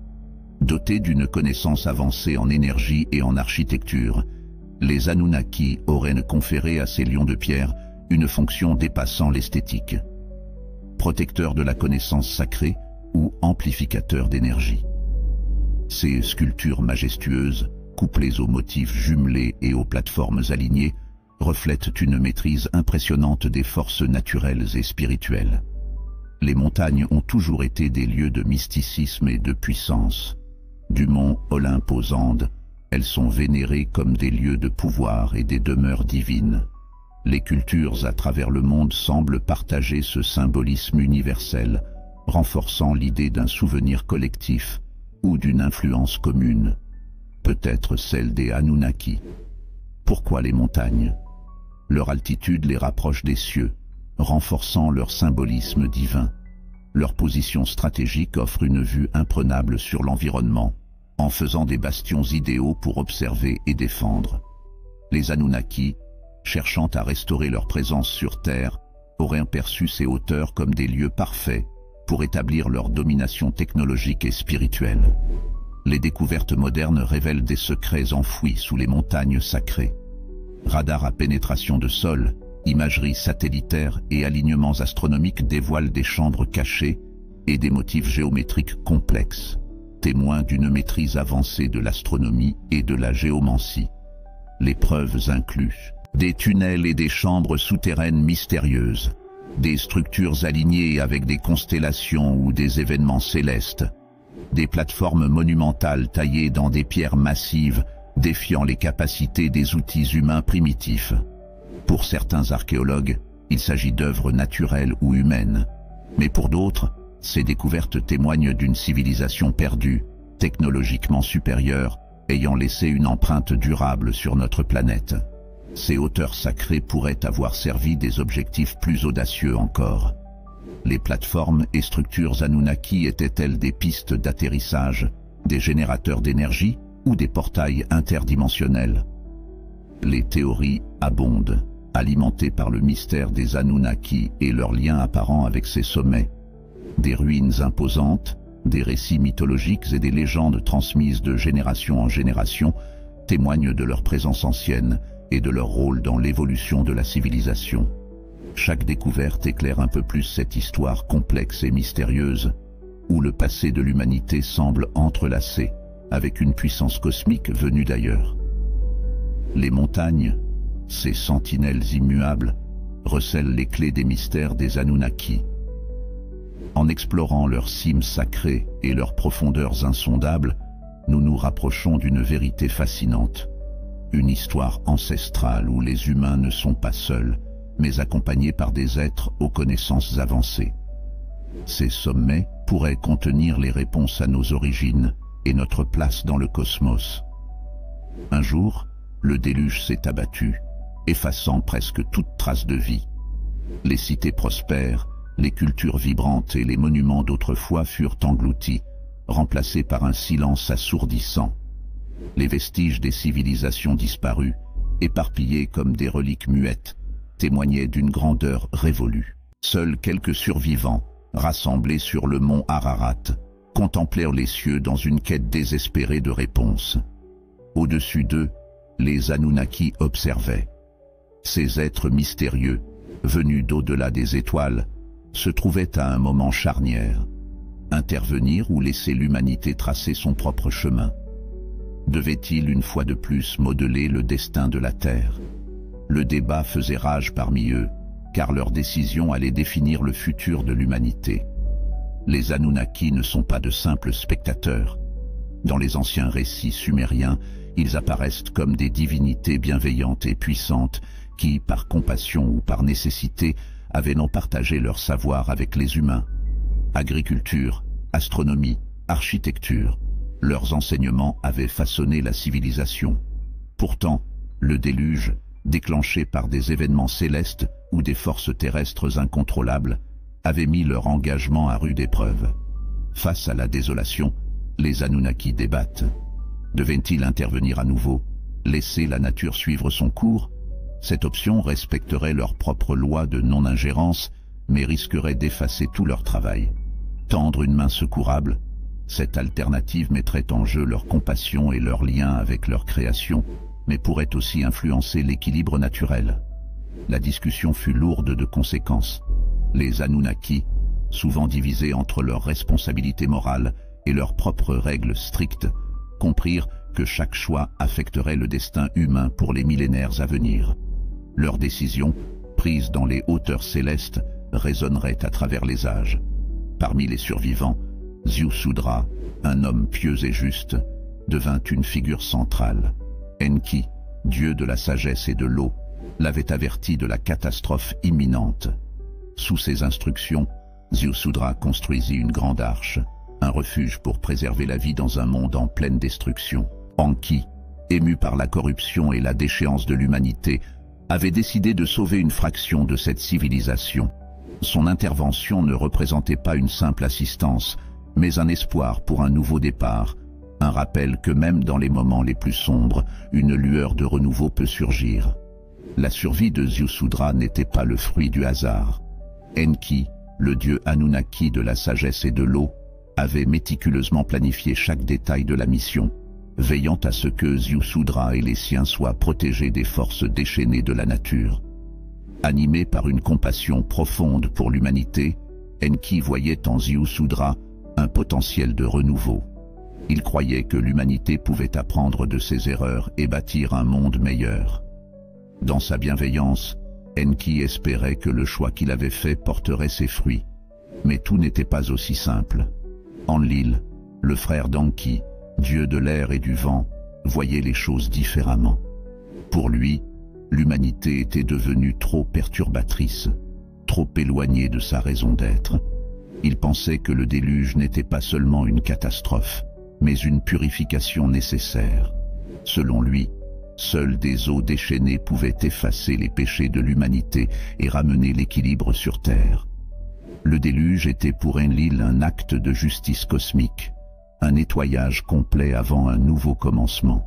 Dotées d'une connaissance avancée en énergie et en architecture, les Anunnaki auraient conféré à ces lions de pierre une fonction dépassant l'esthétique. Protecteurs de la connaissance sacrée ou amplificateurs d'énergie. Ces sculptures majestueuses, couplées aux motifs jumelés et aux plateformes alignées, reflètent une maîtrise impressionnante des forces naturelles et spirituelles. Les montagnes ont toujours été des lieux de mysticisme et de puissance. Du mont Olympe aux Andes, elles sont vénérées comme des lieux de pouvoir et des demeures divines. Les cultures à travers le monde semblent partager ce symbolisme universel, renforçant l'idée d'un souvenir collectif ou d'une influence commune, peut-être celle des Anunnaki. Pourquoi les montagnes? Leur altitude les rapproche des cieux, renforçant leur symbolisme divin. Leur position stratégique offre une vue imprenable sur l'environnement, en faisant des bastions idéaux pour observer et défendre. Les Anunnaki, cherchant à restaurer leur présence sur Terre, auraient perçu ces hauteurs comme des lieux parfaits pour établir leur domination technologique et spirituelle. Les découvertes modernes révèlent des secrets enfouis sous les montagnes sacrées. Radars à pénétration de sol, imagerie satellitaire et alignements astronomiques dévoilent des chambres cachées et des motifs géométriques complexes, témoins d'une maîtrise avancée de l'astronomie et de la géomancie. Les preuves incluent des tunnels et des chambres souterraines mystérieuses, des structures alignées avec des constellations ou des événements célestes, des plateformes monumentales taillées dans des pierres massives, défiant les capacités des outils humains primitifs. Pour certains archéologues, il s'agit d'œuvres naturelles ou humaines, mais pour d'autres, ces découvertes témoignent d'une civilisation perdue, technologiquement supérieure, ayant laissé une empreinte durable sur notre planète. Ces hauteurs sacrées pourraient avoir servi des objectifs plus audacieux encore. Les plateformes et structures Anunnaki étaient-elles des pistes d'atterrissage, des générateurs d'énergie ou des portails interdimensionnels? Les théories abondent, alimentées par le mystère des Anunnaki et leurs liens apparents avec ces sommets. Des ruines imposantes, des récits mythologiques et des légendes transmises de génération en génération témoignent de leur présence ancienne et de leur rôle dans l'évolution de la civilisation. Chaque découverte éclaire un peu plus cette histoire complexe et mystérieuse, où le passé de l'humanité semble entrelacé avec une puissance cosmique venue d'ailleurs. Les montagnes, ces sentinelles immuables, recèlent les clés des mystères des Anunnaki. En explorant leurs cimes sacrées et leurs profondeurs insondables, nous nous rapprochons d'une vérité fascinante. Une histoire ancestrale où les humains ne sont pas seuls, mais accompagnés par des êtres aux connaissances avancées. Ces sommets pourraient contenir les réponses à nos origines et notre place dans le cosmos. Un jour, le déluge s'est abattu, effaçant presque toute trace de vie. Les cités prospères, les cultures vibrantes et les monuments d'autrefois furent engloutis, remplacés par un silence assourdissant. Les vestiges des civilisations disparues, éparpillés comme des reliques muettes, témoignaient d'une grandeur révolue. Seuls quelques survivants, rassemblés sur le mont Ararat, contemplèrent les cieux dans une quête désespérée de réponses. Au-dessus d'eux, les Anunnaki observaient. Ces êtres mystérieux, venus d'au-delà des étoiles, se trouvaient à un moment charnière. Intervenir ou laisser l'humanité tracer son propre chemin? Devait-il une fois de plus modeler le destin de la Terre? Le débat faisait rage parmi eux, car leur décision allait définir le futur de l'humanité. Les Anunnaki ne sont pas de simples spectateurs. Dans les anciens récits sumériens, ils apparaissent comme des divinités bienveillantes et puissantes qui, par compassion ou par nécessité, avaient non partagé leur savoir avec les humains. Agriculture, astronomie, architecture, leurs enseignements avaient façonné la civilisation. Pourtant, le déluge, déclenché par des événements célestes ou des forces terrestres incontrôlables, avait mis leur engagement à rude épreuve. Face à la désolation, les Anunnaki débattent. Devaient-ils intervenir à nouveau, laisser la nature suivre son cours? Cette option respecterait leurs propres lois de non-ingérence, mais risquerait d'effacer tout leur travail. Tendre une main secourable, cette alternative mettrait en jeu leur compassion et leur lien avec leur création, mais pourrait aussi influencer l'équilibre naturel. La discussion fut lourde de conséquences. Les Anunnaki, souvent divisés entre leurs responsabilités morales et leurs propres règles strictes, comprirent que chaque choix affecterait le destin humain pour les millénaires à venir. Leurs décisions, prises dans les hauteurs célestes, résonneraient à travers les âges. Parmi les survivants, Ziusudra, un homme pieux et juste, devint une figure centrale. Enki, dieu de la sagesse et de l'eau, l'avait averti de la catastrophe imminente. Sous ses instructions, Ziusudra construisit une grande arche, un refuge pour préserver la vie dans un monde en pleine destruction. Enki, ému par la corruption et la déchéance de l'humanité, avait décidé de sauver une fraction de cette civilisation. Son intervention ne représentait pas une simple assistance, mais un espoir pour un nouveau départ, un rappel que même dans les moments les plus sombres, une lueur de renouveau peut surgir. La survie de Ziusudra n'était pas le fruit du hasard. Enki, le dieu Anunnaki de la sagesse et de l'eau, avait méticuleusement planifié chaque détail de la mission, veillant à ce que Ziusudra et les siens soient protégés des forces déchaînées de la nature. Animé par une compassion profonde pour l'humanité, Enki voyait en Ziusudra un potentiel de renouveau. Il croyait que l'humanité pouvait apprendre de ses erreurs et bâtir un monde meilleur. Dans sa bienveillance, Enki espérait que le choix qu'il avait fait porterait ses fruits. Mais tout n'était pas aussi simple. Enlil, le frère d'Enki, dieu de l'air et du vent, voyait les choses différemment. Pour lui, l'humanité était devenue trop perturbatrice, trop éloignée de sa raison d'être. Il pensait que le déluge n'était pas seulement une catastrophe, mais une purification nécessaire. Selon lui, seules des eaux déchaînées pouvaient effacer les péchés de l'humanité et ramener l'équilibre sur Terre. Le déluge était pour Enlil un acte de justice cosmique, un nettoyage complet avant un nouveau commencement.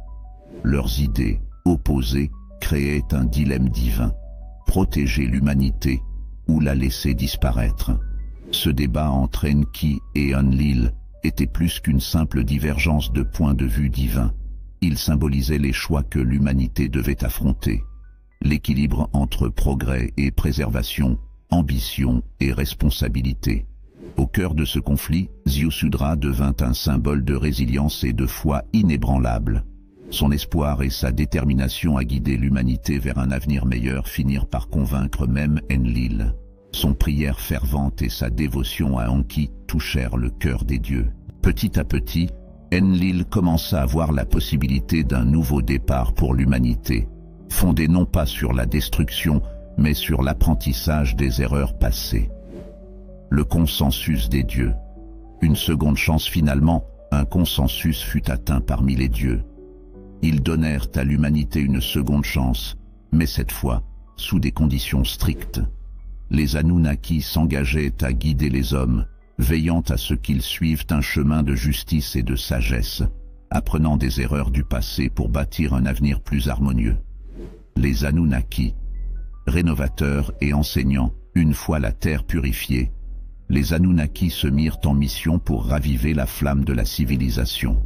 Leurs idées, opposées, créaient un dilemme divin: protéger l'humanité ou la laisser disparaître. Ce débat entre Enki et Enlil était plus qu'une simple divergence de points de vue divins. Il symbolisait les choix que l'humanité devait affronter, l'équilibre entre progrès et préservation, ambition et responsabilité. Au cœur de ce conflit, Ziusudra devint un symbole de résilience et de foi inébranlable. Son espoir et sa détermination à guider l'humanité vers un avenir meilleur finirent par convaincre même Enlil. Son prière fervente et sa dévotion à Enki touchèrent le cœur des dieux. Petit à petit, Enlil commença à voir la possibilité d'un nouveau départ pour l'humanité, fondé non pas sur la destruction, mais sur l'apprentissage des erreurs passées. Le consensus des dieux. Une seconde chance finalement, un consensus fut atteint parmi les dieux. Ils donnèrent à l'humanité une seconde chance, mais cette fois, sous des conditions strictes. Les Anunnaki s'engageaient à guider les hommes, veillant à ce qu'ils suivent un chemin de justice et de sagesse, apprenant des erreurs du passé pour bâtir un avenir plus harmonieux. Les Anunnaki, rénovateurs et enseignants, une fois la terre purifiée, les Anunnaki se mirent en mission pour raviver la flamme de la civilisation.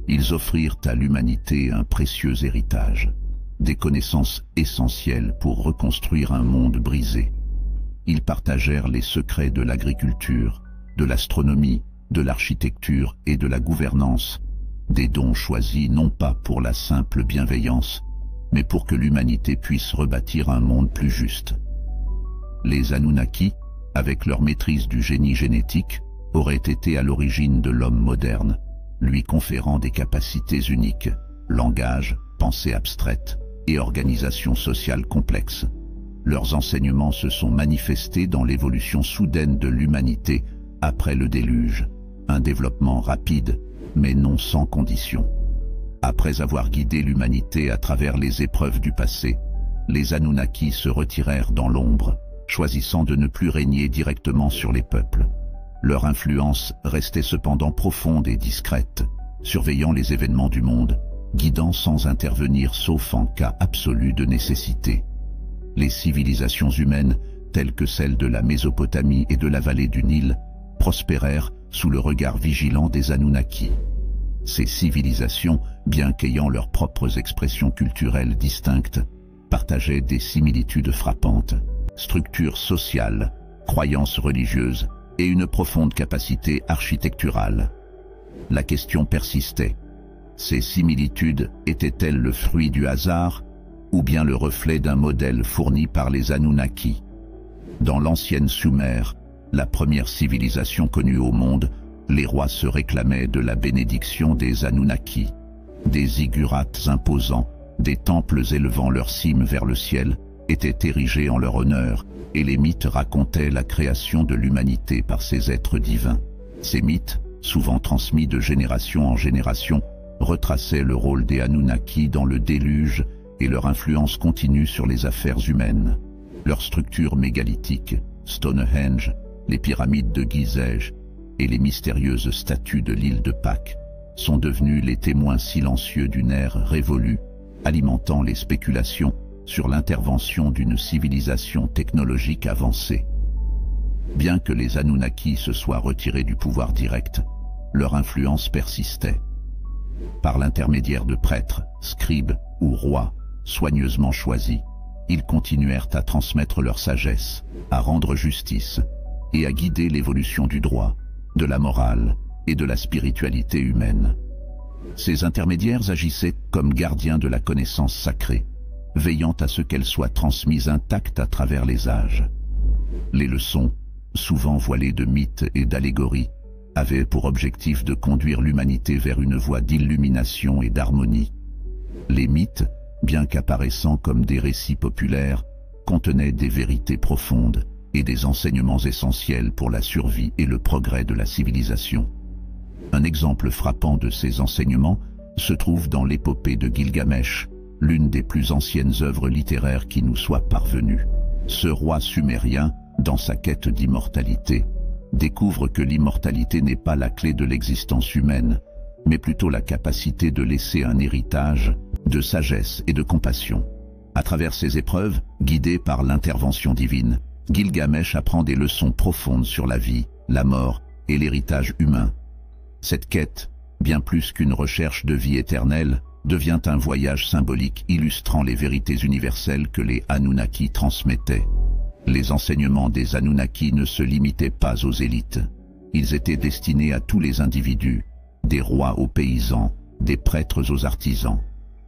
Ils offrirent à l'humanité un précieux héritage, des connaissances essentielles pour reconstruire un monde brisé. Ils partagèrent les secrets de l'agriculture, de l'astronomie, de l'architecture et de la gouvernance, des dons choisis non pas pour la simple bienveillance, mais pour que l'humanité puisse rebâtir un monde plus juste. Les Anunnaki, avec leur maîtrise du génie génétique, auraient été à l'origine de l'homme moderne, lui conférant des capacités uniques, langage, pensée abstraite et organisation sociale complexe. Leurs enseignements se sont manifestés dans l'évolution soudaine de l'humanité après le déluge, un développement rapide, mais non sans condition. Après avoir guidé l'humanité à travers les épreuves du passé, les Anunnaki se retirèrent dans l'ombre, choisissant de ne plus régner directement sur les peuples. Leur influence restait cependant profonde et discrète, surveillant les événements du monde, guidant sans intervenir sauf en cas absolu de nécessité. Les civilisations humaines, telles que celles de la Mésopotamie et de la vallée du Nil, prospérèrent sous le regard vigilant des Anunnaki. Ces civilisations, bien qu'ayant leurs propres expressions culturelles distinctes, partageaient des similitudes frappantes: structure sociale, croyances religieuses et une profonde capacité architecturale. La question persistait: Ces similitudes étaient-elles le fruit du hasard ou bien le reflet d'un modèle fourni par les Anunnaki? Dans l'ancienne Sumer, la première civilisation connue au monde, les rois se réclamaient de la bénédiction des Anunnaki. Des ziggurats imposants, des temples élevant leurs cimes vers le ciel, étaient érigés en leur honneur, et les mythes racontaient la création de l'humanité par ces êtres divins. Ces mythes, souvent transmis de génération en génération, retraçaient le rôle des Anunnaki dans le déluge et leur influence continue sur les affaires humaines. Leur structure mégalithique, Stonehenge, les pyramides de Gizeh et les mystérieuses statues de l'île de Pâques sont devenus les témoins silencieux d'une ère révolue, alimentant les spéculations sur l'intervention d'une civilisation technologique avancée. Bien que les Anunnaki se soient retirés du pouvoir direct, leur influence persistait. Par l'intermédiaire de prêtres, scribes ou rois soigneusement choisis, ils continuèrent à transmettre leur sagesse, à rendre justice et à guider l'évolution du droit, de la morale et de la spiritualité humaine. Ces intermédiaires agissaient comme gardiens de la connaissance sacrée, veillant à ce qu'elle soit transmise intacte à travers les âges. Les leçons, souvent voilées de mythes et d'allégories, avaient pour objectif de conduire l'humanité vers une voie d'illumination et d'harmonie. Les mythes, bien qu'apparaissant comme des récits populaires, contenaient des vérités profondes et des enseignements essentiels pour la survie et le progrès de la civilisation. Un exemple frappant de ces enseignements se trouve dans l'épopée de Gilgamesh, l'une des plus anciennes œuvres littéraires qui nous soit parvenue. Ce roi sumérien, dans sa quête d'immortalité, découvre que l'immortalité n'est pas la clé de l'existence humaine, mais plutôt la capacité de laisser un héritage de sagesse et de compassion. À travers ces épreuves, guidé par l'intervention divine, Gilgamesh apprend des leçons profondes sur la vie, la mort et l'héritage humain. Cette quête, bien plus qu'une recherche de vie éternelle, devient un voyage symbolique illustrant les vérités universelles que les Anunnaki transmettaient. Les enseignements des Anunnaki ne se limitaient pas aux élites. Ils étaient destinés à tous les individus, des rois aux paysans, des prêtres aux artisans.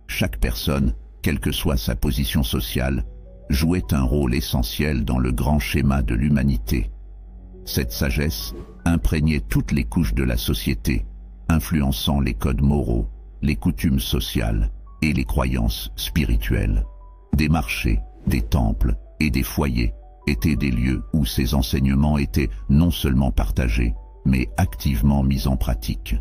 Chaque personne, quelle que soit sa position sociale, jouait un rôle essentiel dans le grand schéma de l'humanité. Cette sagesse imprégnait toutes les couches de la société, influençant les codes moraux, les coutumes sociales et les croyances spirituelles. Des marchés, des temples et des foyers étaient des lieux où ces enseignements étaient non seulement partagés, mais activement mis en pratique.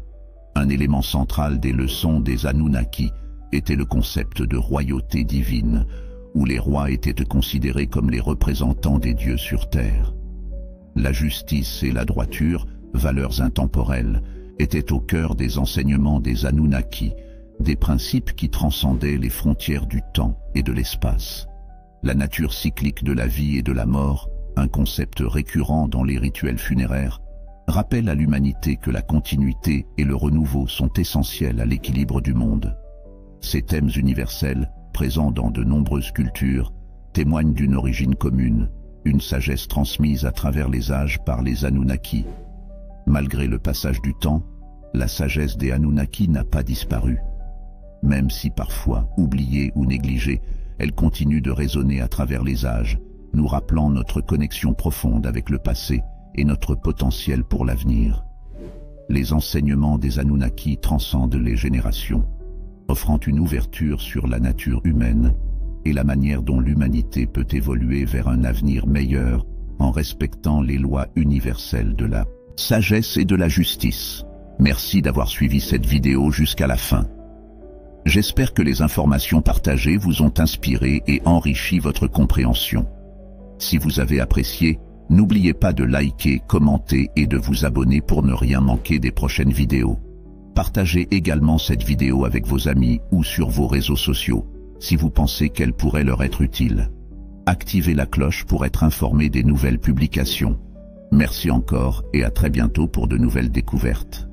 Un élément central des leçons des Anunnaki était le concept de royauté divine, où les rois étaient considérés comme les représentants des dieux sur terre. La justice et la droiture, valeurs intemporelles, étaient au cœur des enseignements des Anunnaki, des principes qui transcendaient les frontières du temps et de l'espace. La nature cyclique de la vie et de la mort, un concept récurrent dans les rituels funéraires, rappelle à l'humanité que la continuité et le renouveau sont essentiels à l'équilibre du monde. Ces thèmes universels, présents dans de nombreuses cultures, témoignent d'une origine commune, une sagesse transmise à travers les âges par les Anunnaki. Malgré le passage du temps, la sagesse des Anunnaki n'a pas disparu. Même si parfois oubliée ou négligée, elle continue de résonner à travers les âges, nous rappelant notre connexion profonde avec le passé et notre potentiel pour l'avenir. Les enseignements des Anunnaki transcendent les générations, offrant une ouverture sur la nature humaine et la manière dont l'humanité peut évoluer vers un avenir meilleur en respectant les lois universelles de la sagesse et de la justice. Merci d'avoir suivi cette vidéo jusqu'à la fin. J'espère que les informations partagées vous ont inspiré et enrichi votre compréhension. Si vous avez apprécié, n'oubliez pas de liker, commenter et de vous abonner pour ne rien manquer des prochaines vidéos. Partagez également cette vidéo avec vos amis ou sur vos réseaux sociaux, si vous pensez qu'elle pourrait leur être utile. Activez la cloche pour être informé des nouvelles publications. Merci encore et à très bientôt pour de nouvelles découvertes.